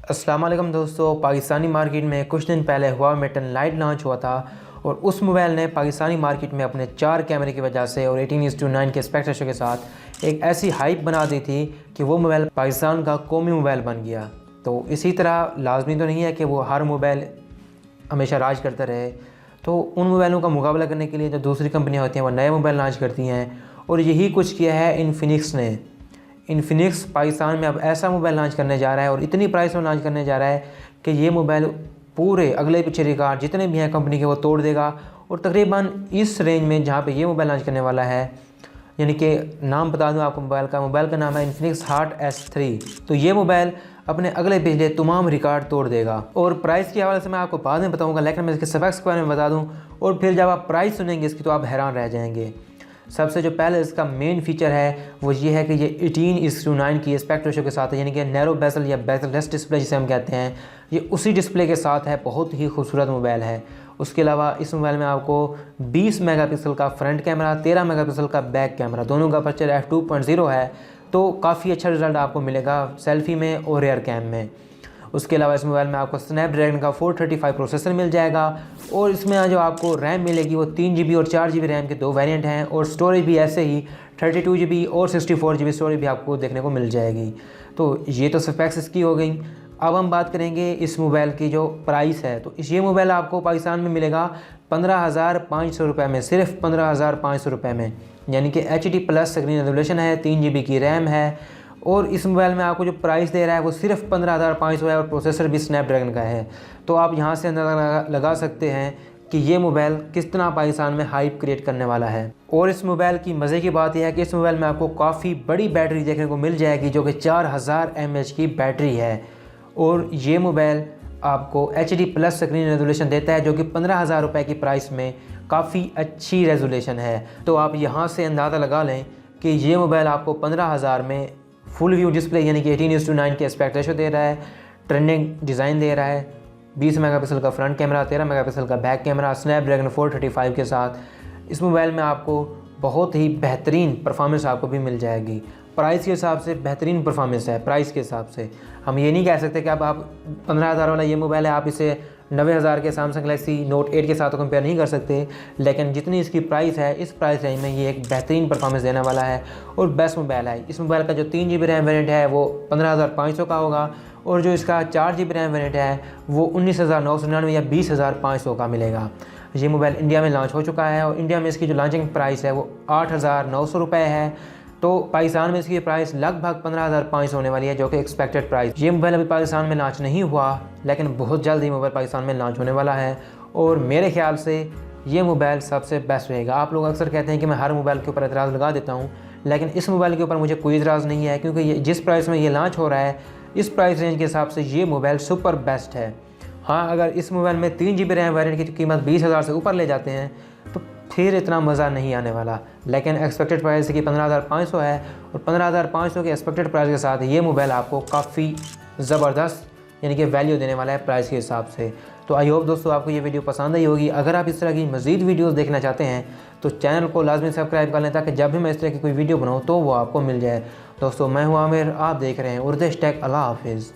अस्सलाम वालेकुम दोस्तों, पाकिस्तानी मार्केट में कुछ दिन पहले हुआवे Mate 10 लॉन्च हुआ था और उस मोबाइल ने पाकिस्तानी मार्केट में अपने 4 कैमरे की वजह से और 18:9 के एस्पेक्ट रेशो के साथ एक ऐसी हाइप बना दी थी कि वो मोबाइल पाकिस्तान का कौमी मोबाइल बन गया। तो इसी तरह लाजमी तो नहीं है कि वो हर मोबाइल हमेशा राज करता रहे, तो उन मोबाइलों का मुकाबला करने के लिए जो दूसरी कंपनियाँ होती हैं वो नए मोबाइल लॉन्च करती हैं और यही कुछ किया है इन्फिनिक्स ने। इन्फिनिक्स पाकिस्तान में अब ऐसा मोबाइल लॉन्च करने जा रहा है और इतनी प्राइस में लॉन्च करने जा रहा है कि ये मोबाइल पूरे अगले पीछे रिकॉर्ड जितने भी हैं कंपनी के वो तोड़ देगा। और तकरीबन इस रेंज में जहाँ पे ये मोबाइल लॉन्च करने वाला है, यानी कि नाम बता दूँ आपको मोबाइल का नाम है इन्फिनिक्स हॉट S3। तो ये मोबाइल अपने अगले पिछले तमाम रिकॉर्ड तोड़ देगा। और प्राइस के हवाले से मैं आपको बाद में बताऊँगा, लेकिन मैं इसके स्पेक्स के बारे में बता दूँ और फिर जब आप प्राइस सुनेंगे इसकी तो आप हैरान रह जाएंगे। सबसे जो पहले इसका मेन फीचर है वो ये है कि ये 18:9 की एस्पेक्ट रेशो के साथ है, यानी कि नैरो बेजल या बेजललेस डिस्प्ले जिसे हम कहते हैं, ये उसी डिस्प्ले के साथ है। बहुत ही खूबसूरत मोबाइल है। उसके अलावा इस मोबाइल में आपको 20 मेगापिक्सल का फ्रंट कैमरा, 13 मेगापिक्सल का बैक कैमरा, दोनों का अपर्चर f2.0 है, तो काफ़ी अच्छा रिजल्ट आपको मिलेगा सेल्फी में और रेयर कैम में। उसके अलावा इस मोबाइल में आपको स्नैपड्रैगन का 435 प्रोसेसर मिल जाएगा और इसमें जो आपको रैम मिलेगी वो 3 GB और 4 GB रैम के 2 वेरिएंट हैं और स्टोरेज भी ऐसे ही 32 GB और 64 GB स्टोरेज भी आपको देखने को मिल जाएगी। तो ये तो स्पेक्स इसकी हो गई। अब हम बात करेंगे इस मोबाइल की जो प्राइस है। तो ये मोबाइल आपको पाकिस्तान में मिलेगा 15,500 रुपये में, सिर्फ 15,500 रुपये में, यानी कि HD+ स्क्रीन रेजोल्यूशन है, 3 GB की रैम है और इस मोबाइल में आपको जो प्राइस दे रहा है वो सिर्फ 15,500 है और प्रोसेसर भी स्नैपड्रैगन का है। तो आप यहाँ से अंदाज़ा लगा सकते हैं कि ये मोबाइल किस तरह पाकिस्तान में हाइप क्रिएट करने वाला है। और इस मोबाइल की मज़े की बात यह है कि इस मोबाइल में आपको काफ़ी बड़ी बैटरी देखने को मिल जाएगी, जो कि 4000 mAh की बैटरी है। और ये मोबाइल आपको HD+ स्क्रीन रेजोल्यूशन देता है, जो कि 15,000 रुपये की प्राइस में काफ़ी अच्छी रेजोल्यूशन है। तो आप यहाँ से अंदाज़ा लगा लें कि ये मोबाइल आपको 15,000 में फुल व्यू डिस्प्ले यानी कि 18:9 के एस्पेक्ट रेशो दे रहा है, ट्रेंडिंग डिज़ाइन दे रहा है, 20 मेगापिक्सल का फ्रंट कैमरा, 13 मेगापिक्सल का बैक कैमरा, स्नैपड्रैगन 435 के साथ इस मोबाइल में आपको बहुत ही बेहतरीन परफॉर्मेंस आपको भी मिल जाएगी। प्राइस के हिसाब से बेहतरीन परफॉर्मेंस है। प्राइस के हिसाब से हम ये नहीं कह सकते कि अब आप 15,000 वाला ये मोबाइल है आप इसे 90,000 के सैमसंग गैलेक्सी नोट 8 के साथ तो कंपेयर नहीं कर सकते, लेकिन जितनी इसकी प्राइस है इस प्राइस रेंज में ये एक बेहतरीन परफॉर्मेंस देने वाला है और बेस्ट मोबाइल है। इस मोबाइल का जो 3 GB रैम वेरिएंट है वो 15,500 का होगा और जो इसका 4 GB रैम वेरिएंट है वो 19,999 या 20,500 का मिलेगा। ये मोबाइल इंडिया में लॉन्च हो चुका है और इंडिया में इसकी जो लॉन्चिंग प्राइस है वो 8,900 रुपये है। तो पाकिस्तान में इसकी प्राइस लगभग 15,500 होने वाली है, जो कि एक्सपेक्टेड प्राइस। ये मोबाइल अभी पाकिस्तान में लॉन्च नहीं हुआ, लेकिन बहुत जल्द ही मोबाइल पाकिस्तान में लॉन्च होने वाला है और मेरे ख्याल से ये मोबाइल सबसे बेस्ट रहेगा। आप लोग अक्सर कहते हैं कि मैं हर मोबाइल के ऊपर एतराज़ लगा देता हूँ, लेकिन इस मोबाइल के ऊपर मुझे कोई एतराज़ नहीं है, क्योंकि ये जिस प्राइस में ये लॉन्च हो रहा है इस प्राइस रेंज के हिसाब से ये मोबाइल सुपर बेस्ट है। हाँ, अगर इस मोबाइल में 3 GB रैम वेरिएंट की कीमत 20,000 से ऊपर ले जाते हैं तो फिर इतना मज़ा नहीं आने वाला, लेकिन एक्सपेक्टेड प्राइस की 15,500 है और 15,500 के एक्सपेक्टेड प्राइस के साथ ये मोबाइल आपको काफ़ी ज़बरदस्त यानी कि वैल्यू देने वाला है प्राइस के हिसाब से। तो आई होप दोस्तों आपको ये वीडियो पसंद आई होगी। अगर आप इस तरह की मज़ीद वीडियोज़ देखना चाहते हैं तो चैनल को लाजमी सब्सक्राइब कर लें, ताकि जब भी मैं इस तरह की कोई वीडियो बनाऊँ तो वो आपको मिल जाए। दोस्तों मैं हूँ आमिर, आप देख रहे हैं उर्देश टेक। अल्लाह हाफिज़।